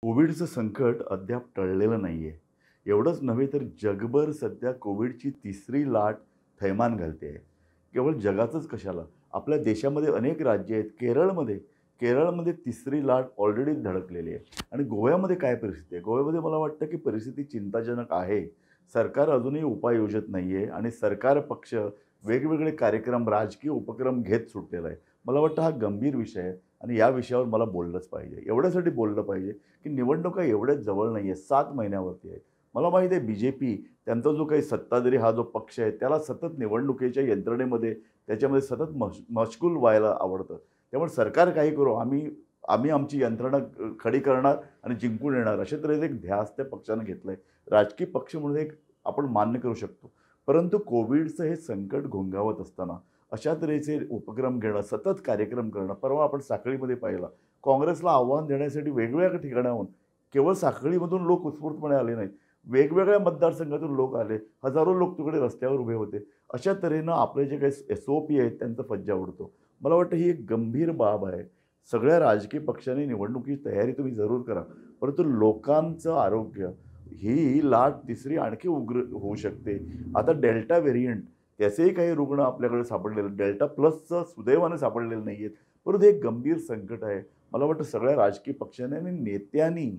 कोविडचं संकट अद्याप टळलेलं नाहीये. एवढंच नव्हे तर जगभर सध्या कोविडची तिसरी लाट थैमान घालते आहे. केवळ जगाचंच कशाला, आपल्या देशामध्ये अनेक राज्य आहेत. केरळमध्ये तिसरी लाट ऑलरेडी धडकलेली आहे. आणि गोव्यामध्ये काय परिस्थिती आहे? गोव्यामध्ये मला वाटतं की परिस्थिती चिंताजनक आहे. सरकार अजूनही उपाय योजत नाहीये आणि सरकार पक्ष वेगवेगळे कार्यक्रम, राजकीय उपक्रम घेत सुटलेला आहे. मला वाटतं हा गंभीर विषय आहे आणि या विषयावर मला बोललंच पाहिजे. एवढ्यासाठी बोललं पाहिजे की निवडणुका एवढ्याच जवळ नाही आहे, 7 महिन्यावरती आहेत. मला माहिती आहे बी-जे-पी त्यांचा जो काही सत्ताधारी हा जो पक्ष आहे, त्याला सतत निवडणुकीच्या यंत्रणेमध्ये त्याच्यामध्ये सतत मशगूल व्हायला आवडतं. त्यामुळे सरकार काही करो, आम्ही आम्ही आमची यंत्रणा खडी करणार आणि जिंकून येणार, अशा तऱ्हेचं एक ध्यास त्या पक्षानं घेतलंय. राजकीय पक्ष म्हणून एक आपण मान्य करू शकतो. परंतु कोविडचं हे संकट घोंघावत असताना अशा तऱ्हेचे उपक्रम घेणं, सतत कार्यक्रम करणं. परवा आपण साखळीमध्ये पाहिलं. काँग्रेसला आव्हान देण्यासाठी वेगवेगळ्या ठिकाणाहून केवळ साखळीमधून लोक उत्स्फूर्तपणे आले नाहीत. वेगवेगळ्या मतदारसंघातून लोक आले. हजारो लोक तिकडे रस्त्यावर उभे होते. अशा तऱ्हेनं आपले जे काही एस-ओ-पी आहेत त्यांचा फज्जा उडतो. मला वाटतं ही एक गंभीर बाब आहे. सगळ्या राजकीय पक्षांनी निवडणुकीची तयारी तुम्ही जरूर करा. परंतु लोकांचं आरोग्य ही लाट तिसरी आणखी उग्र होऊ शकते. आता डेल्टा व्हेरियंट त्याचेही काही रुग्ण आपल्याकडे सापडलेले डेल्टा प्लसचं सुदैवाने सापडलेले नाही आहेत. परंतु हे एक गंभीर संकट आहे. मला वाटतं सगळ्या राजकीय पक्षांनी आणि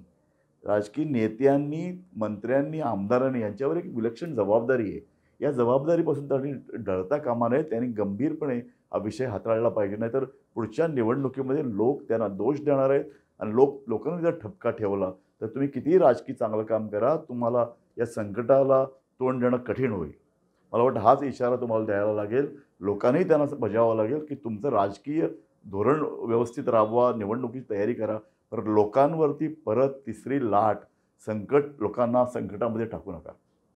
राजकीय नेत्यांनी, मंत्र्यांनी, आमदारांनी यांच्यावर एक विलक्षण जबाबदारी आहे. या जबाबदारीपासून त्यांनी ढळता कामा नये. त्यांनी गंभीरपणे हा विषय हाताळला पाहिजे. नाहीतर पुढच्या निवडणुकीमध्ये लोक त्यांना दोष देणार आहेत आणि लोकांनी जर ठपका ठेवला, तर तुम्ही कितीही राजकीय चांगलं काम करा, तुम्हाला या संकटाला तोंड देणं कठीण होईल. मला वाटतं हाच इशारा तुम्हाला द्यायला लागेल. लोकांनाही त्यांना बजावावं लागेल, की तुमचं राजकीय धोरण व्यवस्थित राबवा, निवडणुकीची तयारी करा. तर लोकांवरती परत तिसरी लाट, संकट लोकांना संकटामध्ये टाकू नका.